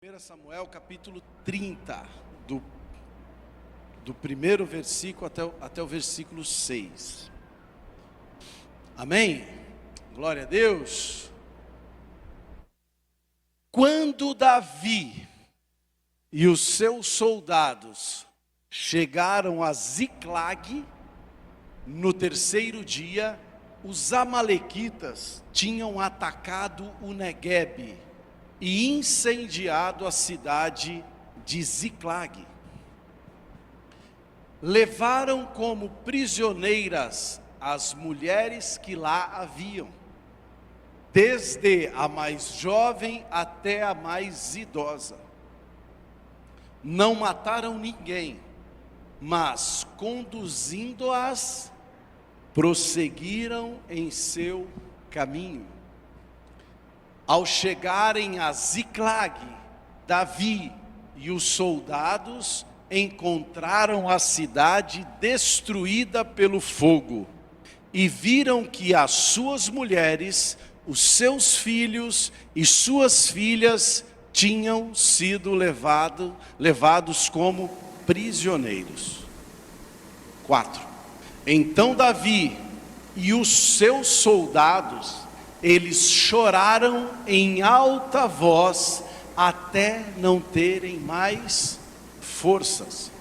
1 Samuel capítulo 30, do primeiro versículo até o versículo 6. Amém? Glória a Deus. Quando Davi e os seus soldados chegaram a Ziclag, no terceiro dia, os amalequitas tinham atacado o Neguebe e incendiado a cidade de Ziclag. Levaram como prisioneiras as mulheres que lá haviam, desde a mais jovem até a mais idosa. Não mataram ninguém, mas conduzindo-as, prosseguiram em seu caminho. Ao chegarem a Ziclag, Davi e os soldados encontraram a cidade destruída pelo fogo e viram que as suas mulheres, os seus filhos e suas filhas tinham sido levados como prisioneiros. 4. Então Davi e os seus soldados, eles choraram em alta voz até não terem mais forças.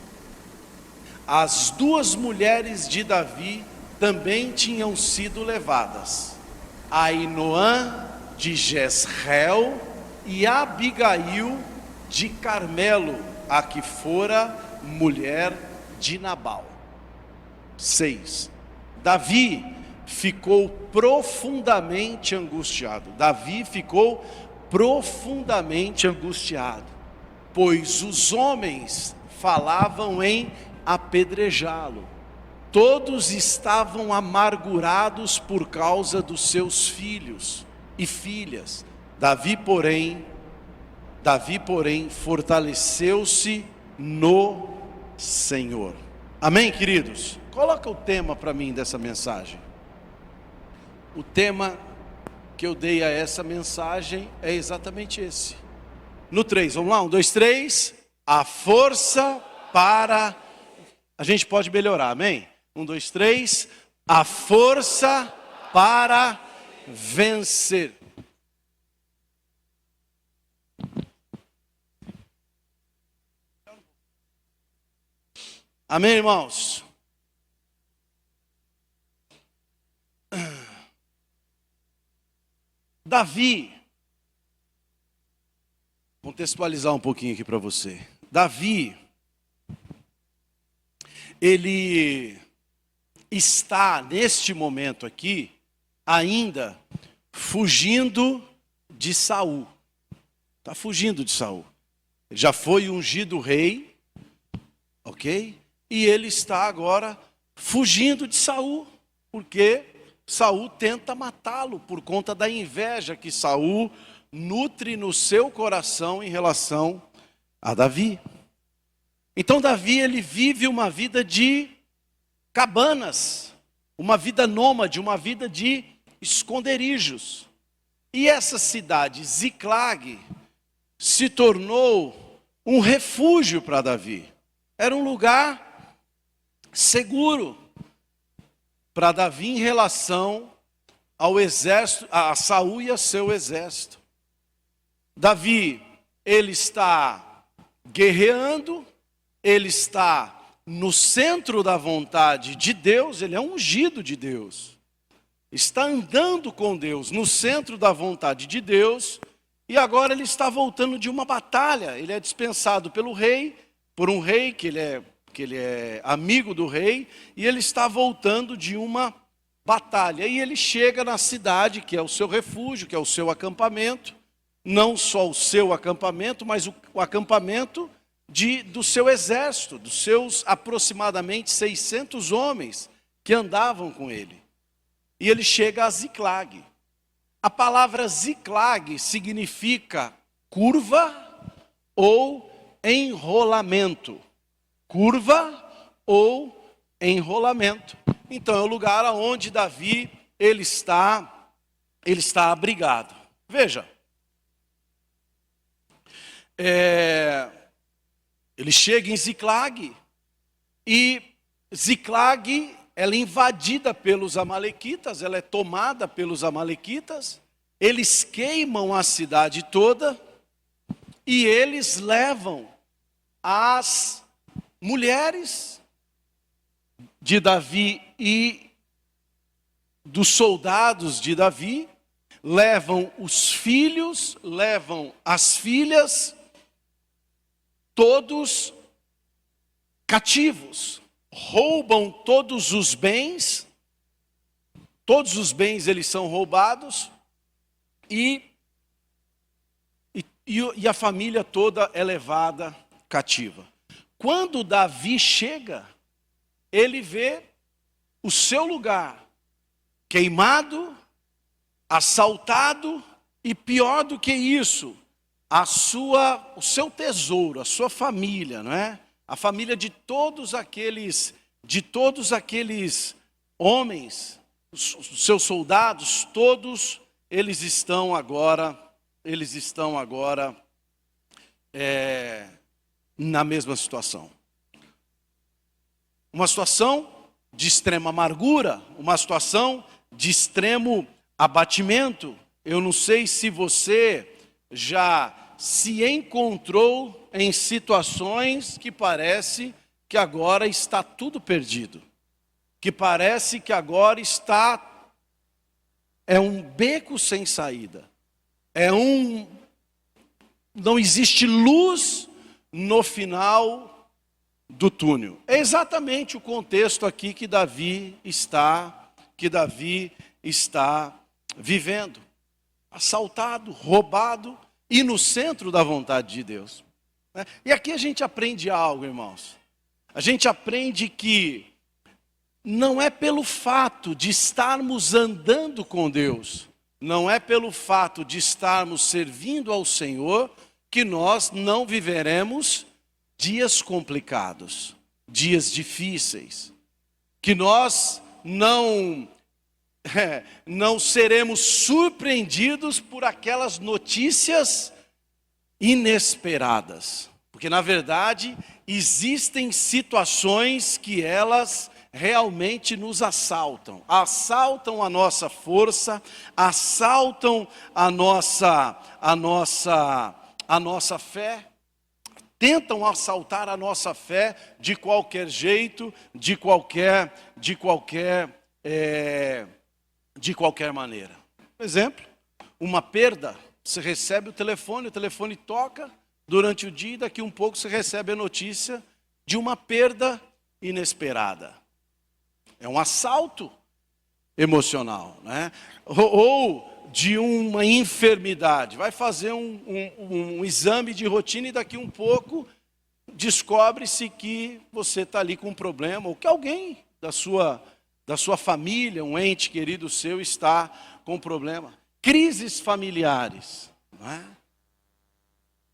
As duas mulheres de Davi também tinham sido levadas, Ainoã de Jezreel e Abigail de Carmelo, a que fora mulher de Nabal. 6. Davi ficou profundamente angustiado. Pois os homens falavam em apedrejá-lo. Todos estavam amargurados por causa dos seus filhos e filhas. Davi, porém, fortaleceu-se no Senhor. Amém, queridos? Coloca o tema para mim dessa mensagem. O tema que eu dei a essa mensagem é exatamente esse. No 3, vamos lá? 1, 2, 3. A força para... A gente pode melhorar, amém? 1, 2, 3. A força para vencer. Amém, irmãos? Davi, contextualizar um pouquinho aqui para você. Davi, ele está neste momento aqui ainda fugindo de Saul. Está fugindo de Saul. Ele já foi ungido rei, ok? E ele está agora fugindo de Saul, porque Saul tenta matá-lo por conta da inveja que Saul nutre no seu coração em relação a Davi. Então Davi, ele vive uma vida de cabanas, uma vida nômade, uma vida de esconderijos. E essa cidade, Ziclag, se tornou um refúgio para Davi. Era um lugar seguro para Davi em relação ao exército, a Saul e a seu exército. Davi, ele está guerreando, ele está no centro da vontade de Deus, ele é ungido de Deus. Está andando com Deus, no centro da vontade de Deus, e agora ele está voltando de uma batalha. Ele é dispensado pelo rei, por um rei que ele é amigo do rei, e ele está voltando de uma batalha. E ele chega na cidade, que é o seu refúgio, que é o seu acampamento, não só o seu acampamento, mas o acampamento do seu exército, dos seus aproximadamente 600 homens que andavam com ele. E ele chega a Ziclag. A palavra Ziclag significa curva ou enrolamento. Curva ou enrolamento. Então é o lugar onde Davi ele está abrigado. Veja, Ele chega em Ziclag, e Ziclag, ela é invadida pelos amalequitas, ela é tomada pelos amalequitas, eles queimam a cidade toda, e eles levam as mulheres de Davi e dos soldados de Davi, levam os filhos, levam as filhas, todos cativos, roubam todos os bens eles são roubados, e a família toda é levada cativa. Quando Davi chega, ele vê o seu lugar queimado, assaltado, e pior do que isso, o seu tesouro, a sua família, não é? A família de todos aqueles homens, os seus soldados, todos eles estão agora na mesma situação. Uma situação de extrema amargura, uma situação de extremo abatimento. Eu não sei se você já se encontrou em situações que parece que agora está tudo perdido, que parece que agora é um beco sem saída, não existe luz no final do túnel. É exatamente o contexto aqui que Davi está vivendo, assaltado, roubado e no centro da vontade de Deus. E aqui a gente aprende algo, irmãos. A gente aprende que não é pelo fato de estarmos andando com Deus, não é pelo fato de estarmos servindo ao Senhor, que nós não viveremos dias complicados, dias difíceis, que nós não seremos surpreendidos por aquelas notícias inesperadas. Porque, na verdade, existem situações que elas realmente nos assaltam a nossa força, assaltam a nossa fé, tentam assaltar a nossa fé de qualquer jeito, de qualquer maneira. Por exemplo, uma perda, você recebe o telefone toca durante o dia, e daqui um pouco você recebe a notícia de uma perda inesperada. É um assalto emocional, né? Ou de uma enfermidade. Vai fazer um exame de rotina e daqui um pouco descobre-se que você está ali com um problema, ou que alguém da sua família, um ente querido seu, está com problema. Crises familiares, não é?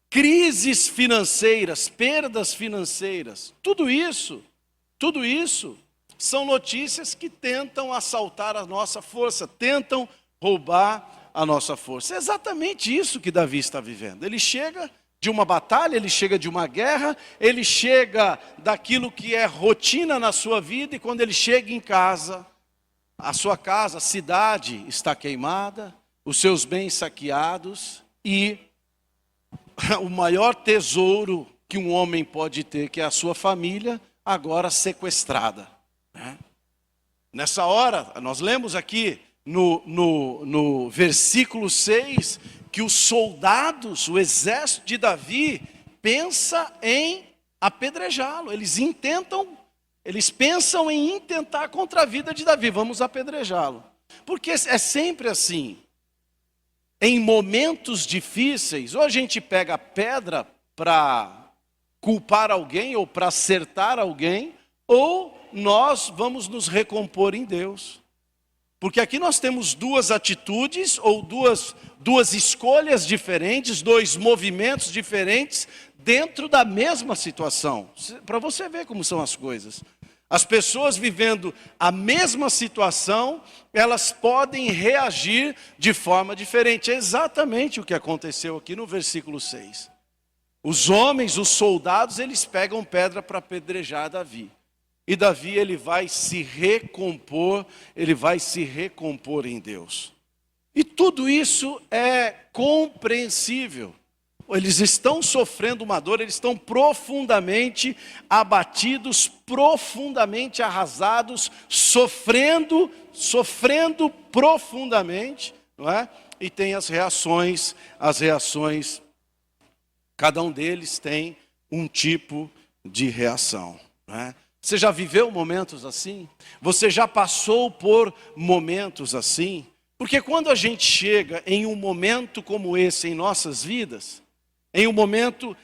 Crises financeiras, perdas financeiras, tudo isso são notícias que tentam assaltar a nossa força, tentam roubar a nossa força. É exatamente isso que Davi está vivendo. Ele chega de uma batalha, ele chega de uma guerra, ele chega daquilo que é rotina na sua vida, e quando ele chega em casa, a sua casa, a cidade está queimada, os seus bens saqueados, e o maior tesouro que um homem pode ter, que é a sua família, agora sequestrada. Nessa hora, nós lemos aqui no versículo 6, que os soldados, o exército de Davi, pensa em apedrejá-lo. Eles pensam em intentar contra a vida de Davi, vamos apedrejá-lo. Porque é sempre assim. Em momentos difíceis, ou a gente pega a pedra para culpar alguém, ou para acertar alguém, ou nós vamos nos recompor em Deus. Porque aqui nós temos duas atitudes, ou duas escolhas diferentes, dois movimentos diferentes, dentro da mesma situação. Para você ver como são as coisas. As pessoas vivendo a mesma situação, elas podem reagir de forma diferente. É exatamente o que aconteceu aqui no versículo 6. Os homens, os soldados, eles pegam pedra para apedrejar Davi. E Davi, ele vai se recompor em Deus. E tudo isso é compreensível. Eles estão sofrendo uma dor, eles estão profundamente abatidos, profundamente arrasados, sofrendo profundamente, não é? E tem as reações, cada um deles tem um tipo de reação, não é? Você já viveu momentos assim? Você já passou por momentos assim? Porque quando a gente chega em um momento como esse em nossas vidas, em um momento,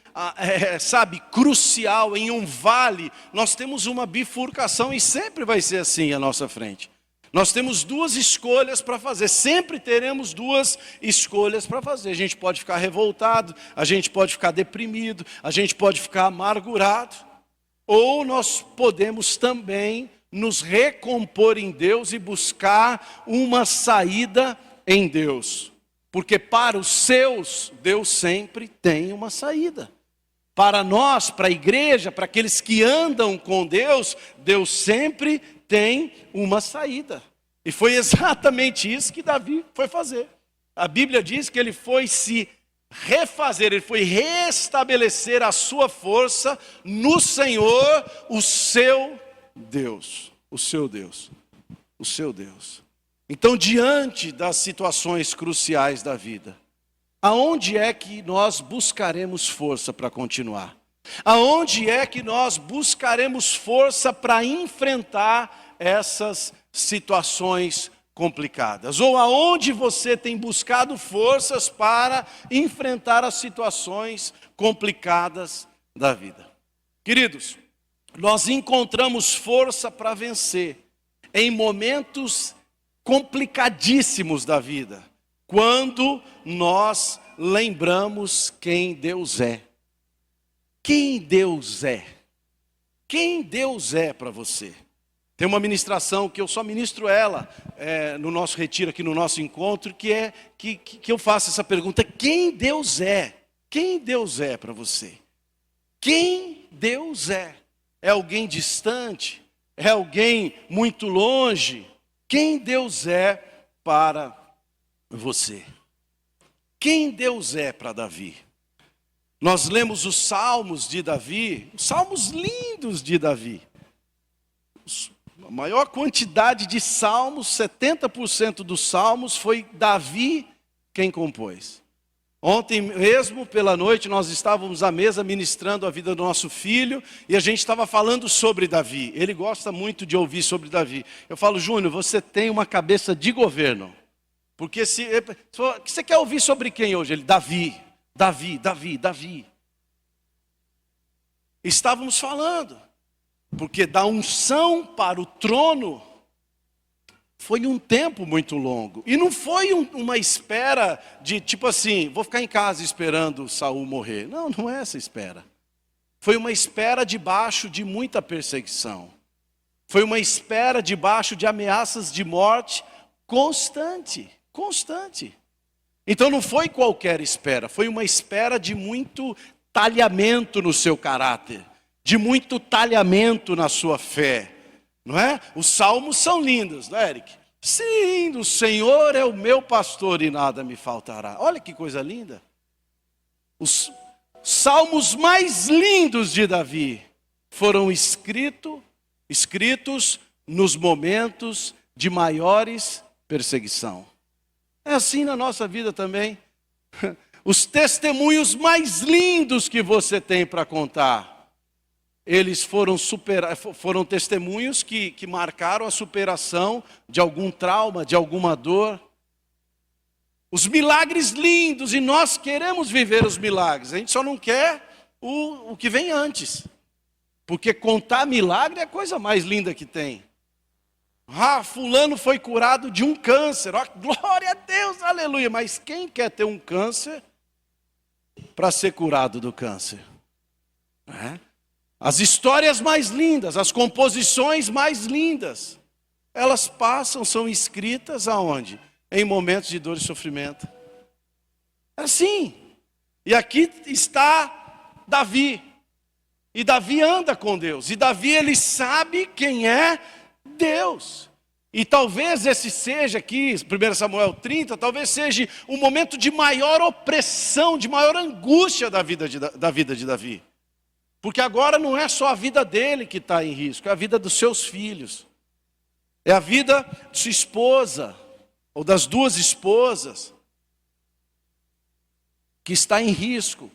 crucial, em um vale, nós temos uma bifurcação e sempre vai ser assim à nossa frente. Nós temos duas escolhas para fazer, sempre teremos duas escolhas para fazer. A gente pode ficar revoltado, a gente pode ficar deprimido, a gente pode ficar amargurado, ou nós podemos também nos recompor em Deus e buscar uma saída em Deus. Porque para os seus, Deus sempre tem uma saída. Para nós, para a igreja, para aqueles que andam com Deus, Deus sempre tem uma saída. E foi exatamente isso que Davi foi fazer. A Bíblia diz que ele foi se refazer, ele foi restabelecer a sua força no Senhor, o seu Deus. O seu Deus. O seu Deus. Então, diante das situações cruciais da vida, aonde é que nós buscaremos força para continuar? Aonde é que nós buscaremos força para enfrentar essas situações complicadas? Ou aonde você tem buscado forças para enfrentar as situações complicadas da vida? Queridos, nós encontramos força para vencer em momentos complicadíssimos da vida, quando nós lembramos quem Deus é. Quem Deus é? Quem Deus é para você? Tem uma ministração que eu só ministro ela no nosso retiro, aqui no nosso encontro, que eu faço essa pergunta: quem Deus é? Quem Deus é para você? Quem Deus é? É alguém distante? É alguém muito longe? Quem Deus é para você? Quem Deus é para Davi? Nós lemos os salmos de Davi, os salmos lindos de Davi. A maior quantidade de salmos, 70% dos salmos, foi Davi quem compôs. Ontem mesmo, pela noite, nós estávamos à mesa ministrando a vida do nosso filho e a gente estava falando sobre Davi. Ele gosta muito de ouvir sobre Davi. Eu falo: Júnior, você tem uma cabeça de governo. Porque você quer ouvir sobre quem hoje? Ele: Davi. Estávamos falando, porque da unção para o trono foi um tempo muito longo. E não foi uma espera de tipo assim, vou ficar em casa esperando Saul morrer. Não, não é essa espera. Foi uma espera debaixo de muita perseguição. Foi uma espera debaixo de ameaças de morte constante. Então não foi qualquer espera, foi uma espera de muito talhamento no seu caráter, de muito talhamento na sua fé. Não é? Os salmos são lindos, não é, Eric? Sim, o Senhor é o meu pastor e nada me faltará. Olha que coisa linda. Os salmos mais lindos de Davi foram escritos nos momentos de maiores perseguição. É assim na nossa vida também. Os testemunhos mais lindos que você tem para contar, eles foram testemunhos que marcaram a superação de algum trauma, de alguma dor. Os milagres lindos, e nós queremos viver os milagres. A gente só não quer o que vem antes. Porque contar milagre é a coisa mais linda que tem. Fulano foi curado de um câncer. Glória a Deus, aleluia. Mas quem quer ter um câncer para ser curado do câncer? As histórias mais lindas, as composições mais lindas, elas são escritas aonde? Em momentos de dor e sofrimento. É assim. E aqui está Davi. E Davi anda com Deus. E Davi, ele sabe quem é Deus. E talvez esse seja aqui, 1 Samuel 30, talvez seja um momento de maior opressão, de maior angústia da vida de Davi. Porque agora não é só a vida dele que está em risco, é a vida dos seus filhos. É a vida de sua esposa, ou das duas esposas, que está em risco.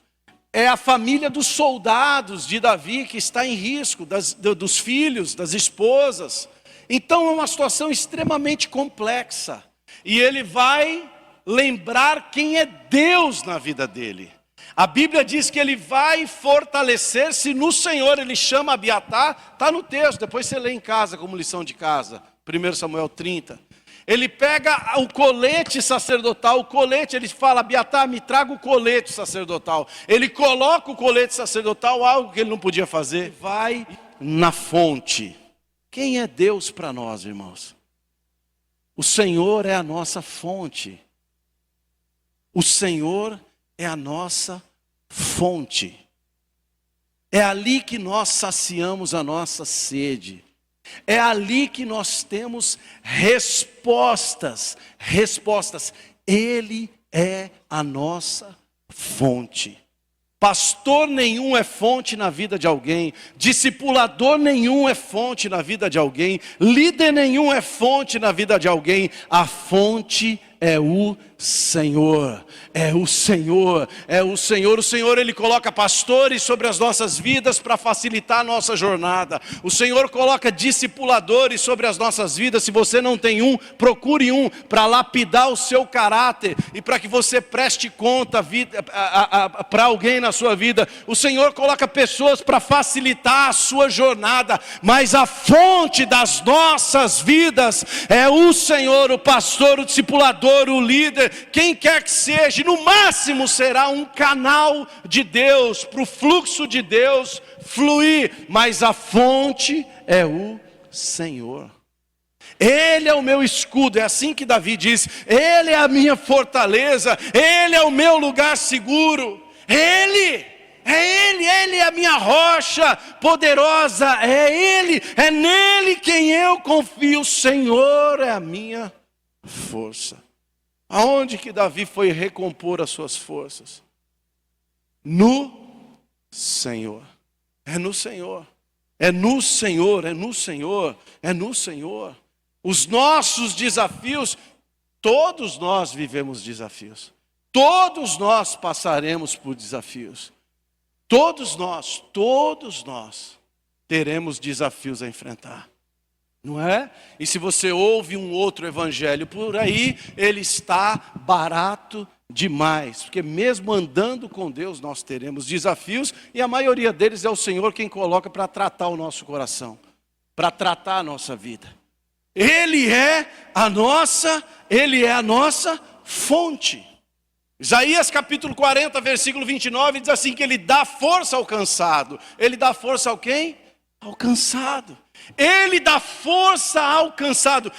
É a família dos soldados de Davi que está em risco, dos filhos, das esposas. Então é uma situação extremamente complexa. E ele vai lembrar quem é Deus na vida dele. A Bíblia diz que ele vai fortalecer-se no Senhor. Ele chama Abiatar, está no texto, depois você lê em casa como lição de casa. 1 Samuel 30. Ele pega o colete sacerdotal, ele fala, Abiatar, me traga o colete sacerdotal. Ele coloca o colete sacerdotal, algo que ele não podia fazer. Vai na fonte. Quem é Deus para nós, irmãos? O Senhor é a nossa fonte. O Senhor é a nossa fonte. É ali que nós saciamos a nossa sede. É ali que nós temos respostas. Ele é a nossa fonte. Pastor nenhum é fonte na vida de alguém, discipulador nenhum é fonte na vida de alguém, líder nenhum é fonte na vida de alguém. A fonte é o Senhor, é o Senhor, é o Senhor. O Senhor, Ele coloca pastores sobre as nossas vidas para facilitar a nossa jornada. O Senhor coloca discipuladores sobre as nossas vidas. Se você não tem um, procure um para lapidar o seu caráter e para que você preste conta para alguém na sua vida. O Senhor coloca pessoas para facilitar a sua jornada, mas a fonte das nossas vidas é o Senhor, o pastor, o discipulador, o líder, quem quer que seja. No máximo será um canal de Deus, para o fluxo de Deus fluir, mas a fonte é o Senhor. Ele é o meu escudo, é assim que Davi diz, Ele é a minha fortaleza, Ele é o meu lugar seguro, Ele é a minha rocha poderosa, é nele quem eu confio. O Senhor é a minha força. Aonde que Davi foi recompor as suas forças? No Senhor. É no Senhor. É no Senhor, é no Senhor, é no Senhor. Os nossos desafios, todos nós vivemos desafios. Todos nós passaremos por desafios. Todos nós teremos desafios a enfrentar. Não é? E se você ouve um outro evangelho por aí, ele está barato demais. Porque mesmo andando com Deus, nós teremos desafios. E a maioria deles é o Senhor quem coloca para tratar o nosso coração. Para tratar a nossa vida. Ele é a nossa fonte. Isaías capítulo 40, versículo 29, diz assim que Ele dá força ao cansado. Ele dá força ao quem? Ao cansado. Ele dá força ao cansado.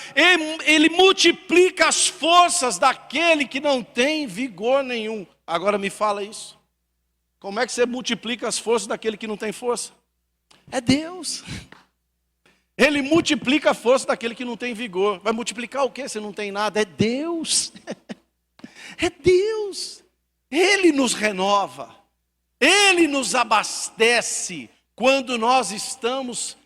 Ele multiplica as forças daquele que não tem vigor nenhum. Agora me fala isso. Como é que você multiplica as forças daquele que não tem força? É Deus. Ele multiplica a força daquele que não tem vigor. Vai multiplicar o quê se não tem nada? É Deus. É Deus. Ele nos renova. Ele nos abastece quando nós estamos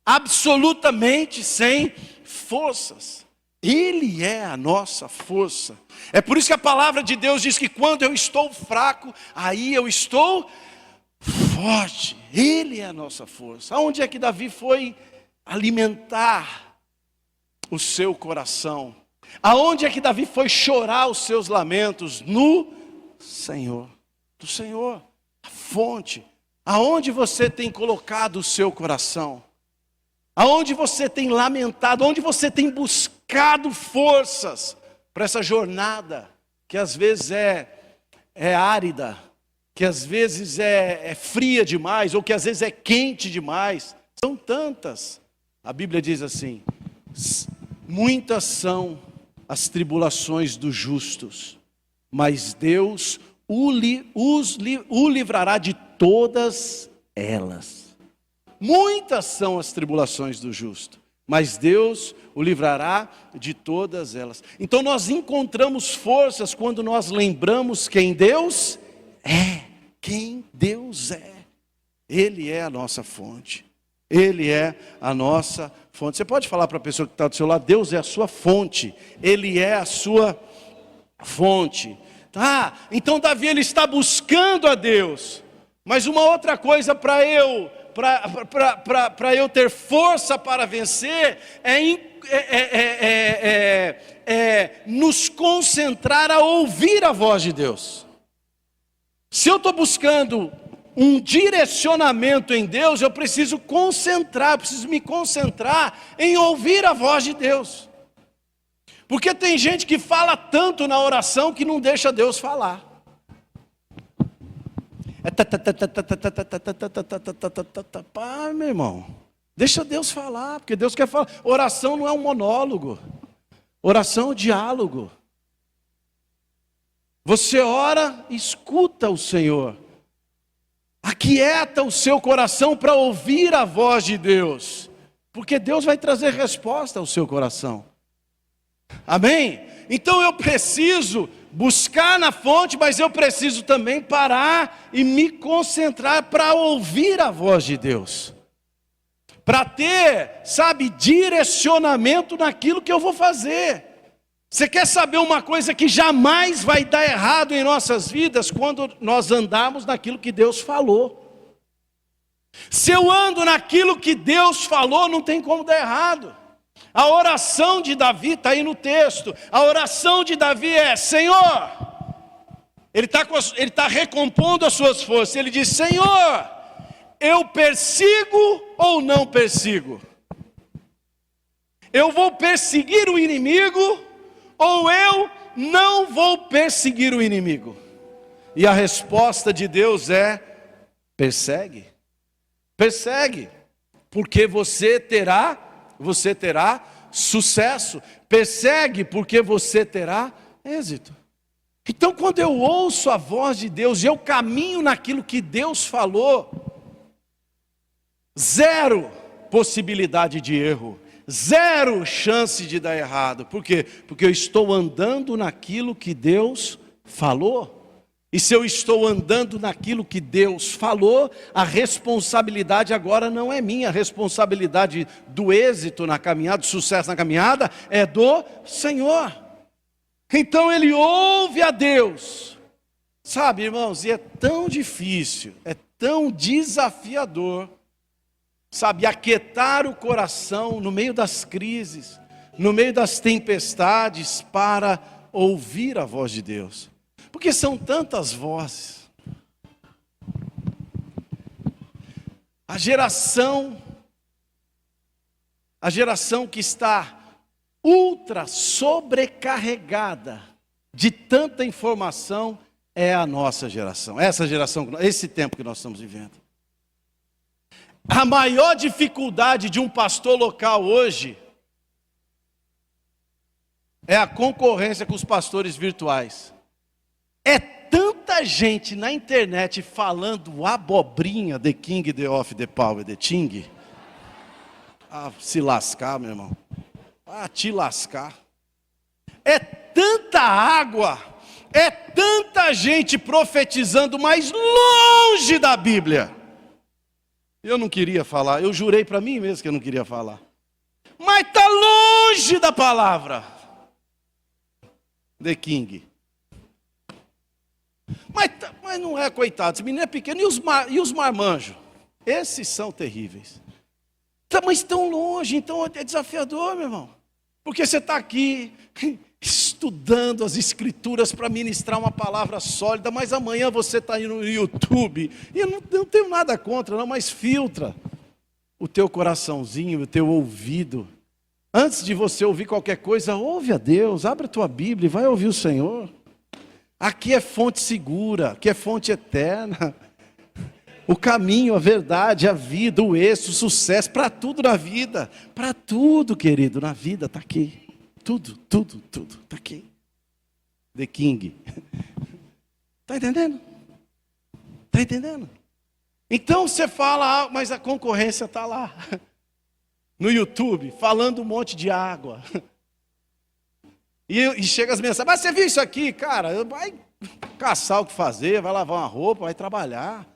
absolutamente sem forças. Ele é a nossa força. É por isso que a palavra de Deus diz que quando eu estou fraco, aí eu estou forte. Ele é a nossa força. Aonde é que Davi foi alimentar o seu coração? Aonde é que Davi foi chorar os seus lamentos? No Senhor. Do Senhor, a fonte. Aonde você tem colocado o seu coração? Aonde você tem lamentado? Onde você tem buscado forças para essa jornada que às vezes é árida, que às vezes é fria demais, ou que às vezes é quente demais? São tantas. A Bíblia diz assim: muitas são as tribulações dos justos, mas Deus o livrará de todas elas. Muitas são as tribulações do justo, mas Deus o livrará de todas elas. Então nós encontramos forças quando nós lembramos quem Deus é. Quem Deus é. Ele é a nossa fonte. Ele é a nossa fonte. Você pode falar para a pessoa que está do seu lado: Deus é a sua fonte. Ele é a sua fonte. Ah, então Davi ele está buscando a Deus. Mas uma outra coisa para eu ter força para vencer é nos concentrar a ouvir a voz de Deus. Se eu estou buscando um direcionamento em Deus, eu preciso me concentrar em ouvir a voz de Deus. Porque tem gente que fala tanto na oração que não deixa Deus falar. Pá, meu irmão, deixa Deus falar, porque Deus quer falar. Oração não é um monólogo, oração é um diálogo. Você ora, escuta o Senhor, aquieta o seu coração para ouvir a voz de Deus, porque Deus vai trazer resposta ao seu coração. Amém? Então eu preciso buscar na fonte, mas eu preciso também parar e me concentrar para ouvir a voz de Deus. Para ter, direcionamento naquilo que eu vou fazer. Você quer saber uma coisa que jamais vai dar errado em nossas vidas? Quando nós andamos naquilo que Deus falou. Se eu ando naquilo que Deus falou, não tem como dar errado. A oração de Davi está aí no texto. A oração de Davi é: Senhor, ele está recompondo as suas forças. Ele diz: Senhor, eu persigo ou não persigo? Eu vou perseguir o inimigo ou eu não vou perseguir o inimigo? E a resposta de Deus é: persegue. Persegue, porque você terá sucesso. Persegue, porque você terá êxito. Então, quando eu ouço a voz de Deus e eu caminho naquilo que Deus falou, zero possibilidade de erro, zero chance de dar errado. Por quê? Porque eu estou andando naquilo que Deus falou. E se eu estou andando naquilo que Deus falou, a responsabilidade agora não é minha. A responsabilidade do êxito na caminhada, do sucesso na caminhada, é do Senhor. Então ele ouve a Deus. Sabe, irmãos, e é tão difícil, é tão desafiador, aquietar o coração no meio das crises, no meio das tempestades, para ouvir a voz de Deus. Porque são tantas vozes. A geração que está ultra sobrecarregada de tanta informação é a nossa geração. Essa geração, esse tempo que nós estamos vivendo. A maior dificuldade de um pastor local hoje é a concorrência com os pastores virtuais. É tanta gente na internet falando abobrinha, the king, the of, the power, the ting. Ah, se lascar, meu irmão. Ah, te lascar. É tanta água, é tanta gente profetizando mais longe da Bíblia. Eu não queria falar, eu jurei para mim mesmo que eu não queria falar. Mas está longe da palavra. The king. Mas não é, coitado, esse menino é pequeno. E os marmanjos? Esses são terríveis. Mas estão longe, então é desafiador, meu irmão. Porque você está aqui estudando as escrituras para ministrar uma palavra sólida, mas amanhã você está aí no YouTube. E eu não tenho nada contra, não, mas filtra o teu coraçãozinho, o teu ouvido. Antes de você ouvir qualquer coisa, ouve a Deus, abre a tua Bíblia e vai ouvir o Senhor. Aqui é fonte segura, aqui é fonte eterna. O caminho, a verdade, a vida, o êxito, o sucesso, para tudo na vida. Para tudo, querido, na vida está aqui. Tudo está aqui. The King. Está entendendo? Está entendendo? Então você fala, mas a concorrência está lá. No YouTube, falando um monte de água. E chega as mensagens, mas você viu isso aqui? Cara, vai caçar o que fazer, vai lavar uma roupa, vai trabalhar.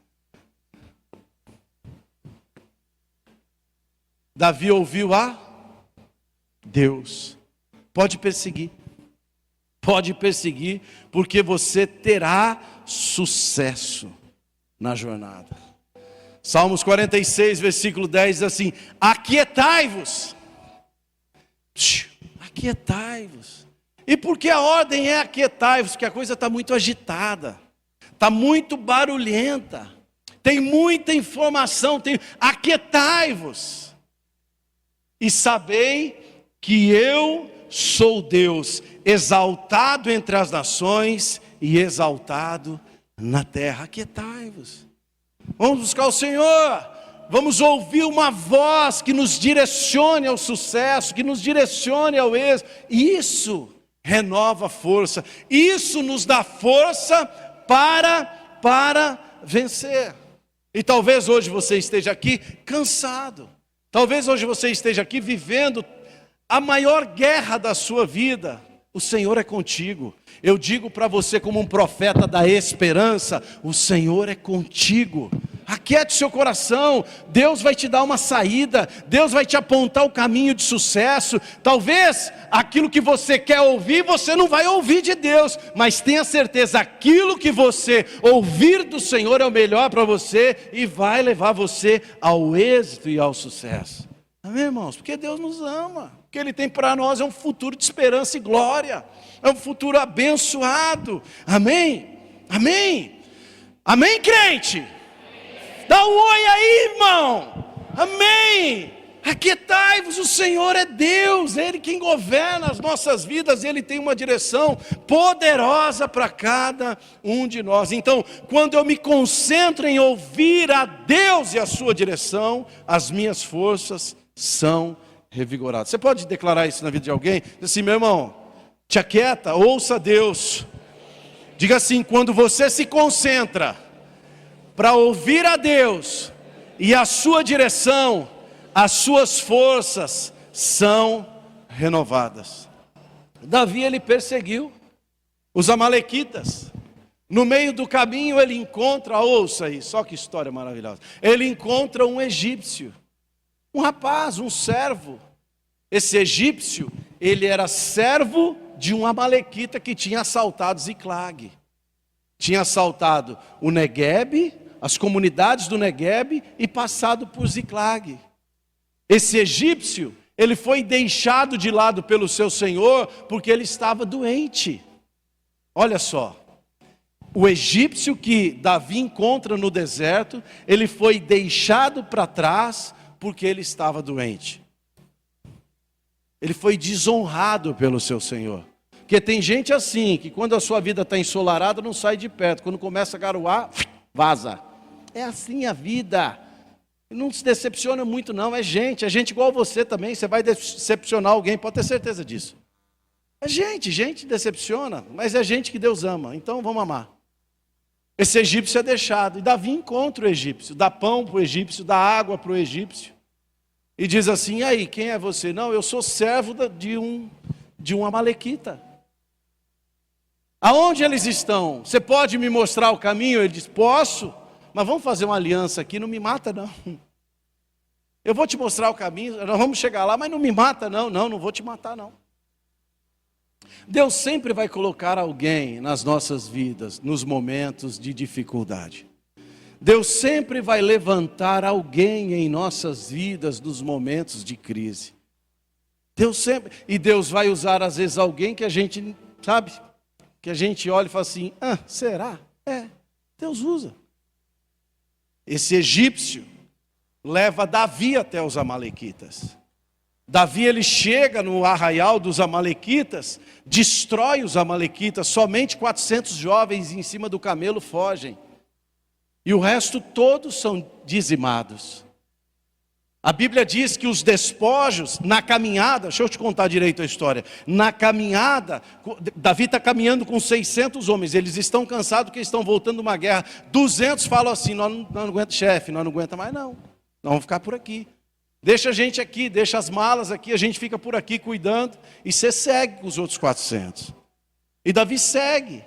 Davi ouviu a Deus. Pode perseguir, porque você terá sucesso na jornada. Salmos 46, versículo 10 diz assim: aquietai-vos. Aquietai-vos. E por que a ordem é aquietai-vos? Porque a coisa está muito agitada, está muito barulhenta, tem muita informação. Aquietai-vos. E sabei que eu sou Deus, exaltado entre as nações e exaltado na terra. Aquietai-vos. Vamos buscar o Senhor. Vamos ouvir uma voz que nos direcione ao sucesso, que nos direcione ao êxito. Isso renova a força. Isso nos dá força para vencer. E talvez hoje você esteja aqui cansado. Talvez hoje você esteja aqui vivendo a maior guerra da sua vida. O Senhor é contigo. Eu digo para você como um profeta da esperança, o Senhor é contigo. Aquiete seu coração, Deus vai te dar uma saída, Deus vai te apontar o caminho de sucesso. Talvez aquilo que você quer ouvir, você não vai ouvir de Deus, mas tenha certeza, aquilo que você ouvir do Senhor é o melhor para você e vai levar você ao êxito e ao sucesso. Amém, irmãos? Porque Deus nos ama, porque Ele tem para nós um futuro de esperança e glória, é um futuro abençoado. Amém? Amém? Amém, crente? Dá um oi aí, irmão. Amém. Aquietai-vos, o Senhor é Deus, é Ele quem governa as nossas vidas, Ele tem uma direção poderosa para cada um de nós. Então, quando eu me concentro em ouvir a Deus e a sua direção, as minhas forças são revigoradas. Você pode declarar isso na vida de alguém? Diz assim: meu irmão, te aquieta, ouça Deus. Diga assim: quando você se concentra para ouvir a Deus e a sua direção, as suas forças são renovadas. Davi, ele perseguiu os amalequitas. No meio do caminho ele encontra, ouça aí, só que história maravilhosa. Ele encontra um egípcio, um rapaz, um servo. Esse egípcio, ele era servo de um amalequita que tinha assaltado Ziclag. Tinha assaltado o Neguebe, as comunidades do Neguebe, e passado por Ziclag. Esse egípcio, ele foi deixado de lado pelo seu senhor, porque ele estava doente. Olha só, o egípcio que Davi encontra no deserto, ele foi deixado para trás, porque ele estava doente. Ele foi desonrado pelo seu senhor. Porque tem gente assim, que quando a sua vida está ensolarada, não sai de perto. Quando começa a garoar, vaza. É assim a vida. Não se decepciona muito não, é gente igual você também. Você vai decepcionar alguém, pode ter certeza disso. É gente decepciona, mas é gente que Deus ama, então vamos amar. Esse egípcio é deixado, e Davi encontra o egípcio, dá pão para o egípcio, dá água para o egípcio, e diz assim: e aí, quem é você? Não, eu sou servo de um amalequita. Aonde eles estão? Você pode me mostrar o caminho? Ele diz: posso. Mas vamos fazer uma aliança aqui, não me mata não. Eu vou te mostrar o caminho, nós vamos chegar lá, mas não me mata não. Não vou te matar não. Deus sempre vai colocar alguém nas nossas vidas, nos momentos de dificuldade. Deus sempre vai levantar alguém em nossas vidas nos momentos de crise. Deus vai usar às vezes alguém que a gente, sabe, que a gente olha e fala assim: será? Deus usa. Esse egípcio leva Davi até os amalequitas. Davi, ele chega no arraial dos amalequitas, destrói os amalequitas, somente 400 jovens em cima do camelo fogem. E o resto todos são dizimados. A Bíblia diz que os despojos, na caminhada, deixa eu te contar direito a história. Na caminhada, Davi está caminhando com 600 homens, eles estão cansados porque estão voltando de uma guerra. 200 falam assim, nós não aguentamos, chefe, nós não aguentamos mais não. Nós vamos ficar por aqui. Deixa a gente aqui, deixa as malas aqui, a gente fica por aqui cuidando. E você segue com os outros 400. E Davi segue.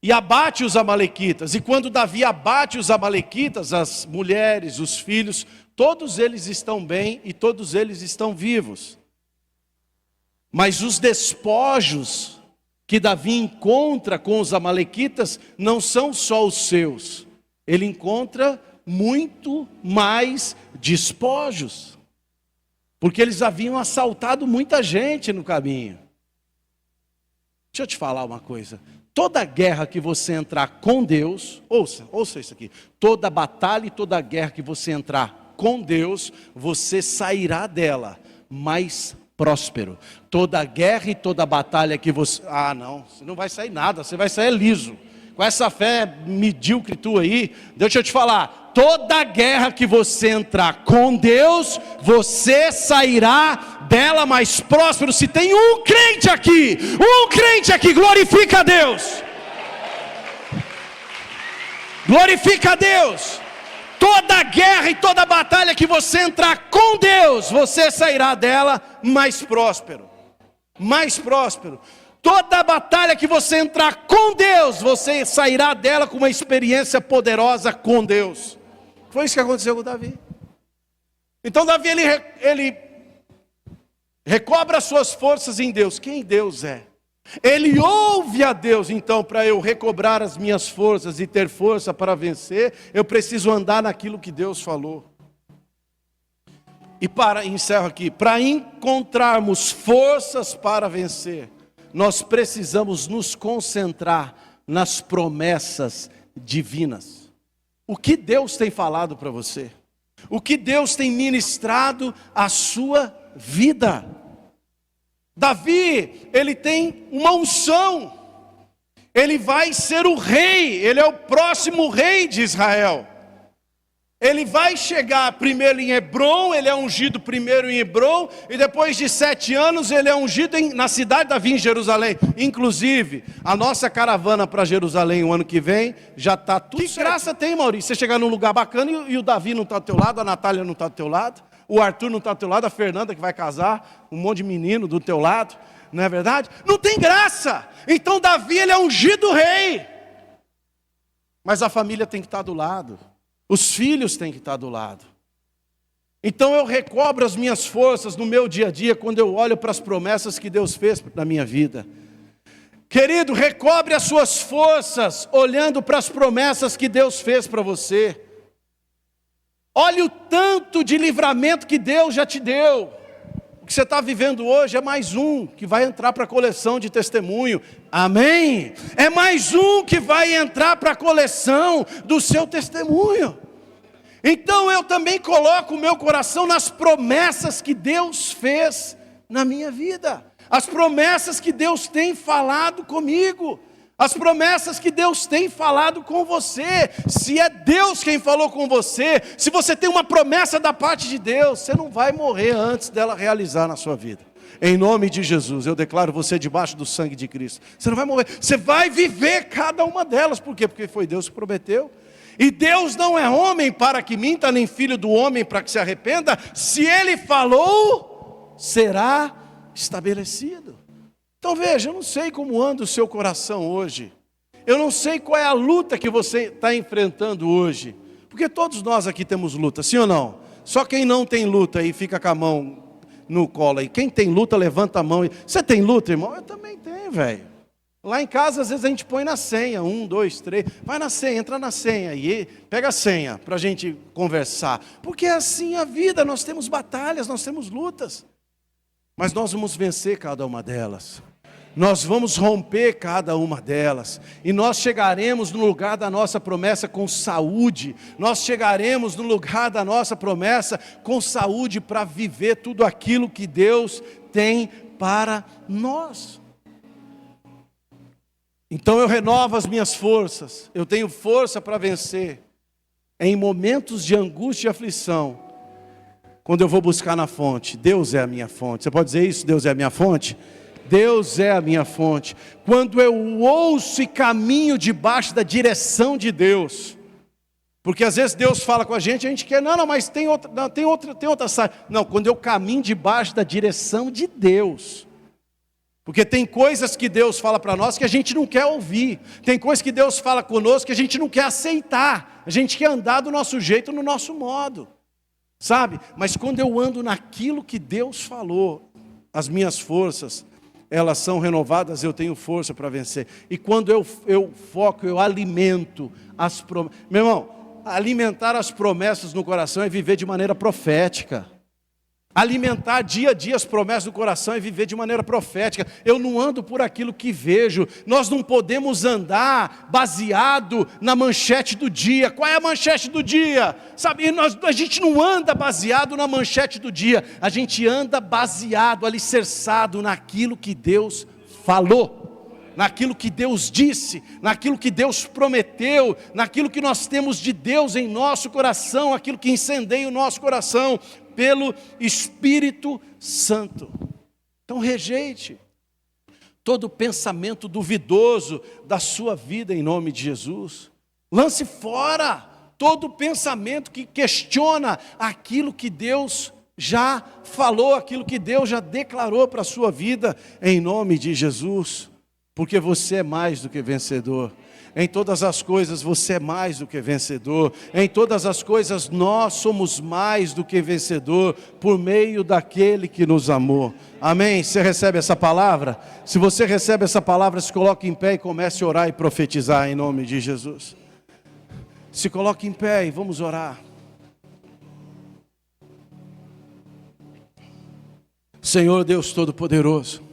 E abate os amalequitas. E quando Davi abate os amalequitas, as mulheres, os filhos, todos eles estão bem e todos eles estão vivos. Mas os despojos que Davi encontra com os amalequitas não são só os seus. Ele encontra muito mais despojos. Porque eles haviam assaltado muita gente no caminho. Deixa eu te falar uma coisa. Toda guerra que você entrar com Deus, ouça isso aqui. Toda batalha e toda guerra que você entrar com Deus, você sairá dela mais próspero. Toda guerra e toda batalha que você... você não vai sair nada, você vai sair liso. Com essa fé medíocre tua aí, deixa eu te falar. Toda guerra que você entrar com Deus, você sairá dela mais próspero. Se tem um crente aqui, glorifica a Deus. Glorifica a Deus. Toda guerra e toda batalha que você entrar com Deus, você sairá dela mais próspero. Mais próspero. Toda batalha que você entrar com Deus, você sairá dela com uma experiência poderosa com Deus. Foi isso que aconteceu com Davi. Então Davi, ele recobra suas forças em Deus. Quem Deus é? Ele ouve a Deus. Então, para eu recobrar as minhas forças e ter força para vencer, eu preciso andar naquilo que Deus falou. E encerro aqui, para encontrarmos forças para vencer, nós precisamos nos concentrar nas promessas divinas. O que Deus tem falado para você? O que Deus tem ministrado à sua vida? Davi, ele tem uma unção. Ele vai ser o rei, ele é o próximo rei de Israel. Ele vai chegar primeiro em Hebrom, ele é ungido primeiro em Hebrom, e depois de 7 anos ele é ungido na cidade de Davi, em Jerusalém. Inclusive, a nossa caravana para Jerusalém o ano que vem, já está tudo certo. Que graça tem, Maurício? Você chegar num lugar bacana e o Davi não está do teu lado, a Natália não está do teu lado, o Arthur não está do teu lado, a Fernanda que vai casar, um monte de menino do teu lado, não é verdade? Não tem graça. Então Davi, ele é ungido rei. Mas a família tem que estar do lado. Os filhos têm que estar do lado. Então eu recobro as minhas forças no meu dia a dia, quando eu olho para as promessas que Deus fez na minha vida. Querido, recobre as suas forças, olhando para as promessas que Deus fez para você. Olhe o tanto de livramento que Deus já te deu. O que você está vivendo hoje é mais um que vai entrar para a coleção de testemunho. Amém? É mais um que vai entrar para a coleção do seu testemunho. Então eu também coloco o meu coração nas promessas que Deus fez na minha vida. As promessas que Deus tem falado comigo. As promessas que Deus tem falado com você. Se é Deus quem falou com você, se você tem uma promessa da parte de Deus, você não vai morrer antes dela realizar na sua vida. Em nome de Jesus, eu declaro você debaixo do sangue de Cristo. Você não vai morrer, você vai viver cada uma delas. Por quê? Porque foi Deus que prometeu. E Deus não é homem para que minta, nem filho do homem para que se arrependa. Se Ele falou, será estabelecido. Então veja, eu não sei como anda o seu coração hoje. Eu não sei qual é a luta que você está enfrentando hoje. Porque todos nós aqui temos luta, sim ou não? Só quem não tem luta aí fica com a mão no colo aí. Quem tem luta, levanta a mão. Você tem luta, irmão? Eu também tenho, velho. Lá em casa, às vezes a gente põe na senha. 1, 2, 3. Vai na senha, entra na senha aí. Pega a senha para a gente conversar. Porque é assim a vida, nós temos batalhas, nós temos lutas. Mas nós vamos vencer cada uma delas. Nós vamos romper cada uma delas. E nós chegaremos no lugar da nossa promessa com saúde. Nós chegaremos no lugar da nossa promessa com saúde para viver tudo aquilo que Deus tem para nós. Então eu renovo as minhas forças. Eu tenho força para vencer. Em momentos de angústia e aflição, quando eu vou buscar na fonte. Deus é a minha fonte. Você pode dizer isso? Deus é a minha fonte? Deus é a minha fonte. Quando eu ouço e caminho debaixo da direção de Deus. Porque às vezes Deus fala com a gente quer, não, mas tem outra saída. Não, quando eu caminho debaixo da direção de Deus. Porque tem coisas que Deus fala para nós que a gente não quer ouvir. Tem coisas que Deus fala conosco que a gente não quer aceitar. A gente quer andar do nosso jeito, no nosso modo. Sabe? Mas quando eu ando naquilo que Deus falou, as minhas forças, elas são renovadas, eu tenho força para vencer. E quando eu foco, eu alimento as promessas. Meu irmão, alimentar as promessas no coração é viver de maneira profética. Alimentar dia a dia as promessas do coração e viver de maneira profética. Eu não ando por aquilo que vejo. Nós não podemos andar baseado na manchete do dia. Qual é a manchete do dia? Sabe, a gente não anda baseado na manchete do dia. A gente anda baseado, alicerçado naquilo que Deus falou. Naquilo que Deus disse, naquilo que Deus prometeu, naquilo que nós temos de Deus em nosso coração, aquilo que incendeia o nosso coração pelo Espírito Santo. Então rejeite todo pensamento duvidoso da sua vida em nome de Jesus. Lance fora todo pensamento que questiona aquilo que Deus já falou, aquilo que Deus já declarou para a sua vida em nome de Jesus. Porque você é mais do que vencedor. Em todas as coisas você é mais do que vencedor. Em todas as coisas nós somos mais do que vencedor por meio daquele que nos amou. Amém? Você recebe essa palavra? Se você recebe essa palavra, se coloque em pé e comece a orar e profetizar em nome de Jesus. Se coloque em pé e vamos orar. Senhor Deus Todo-Poderoso.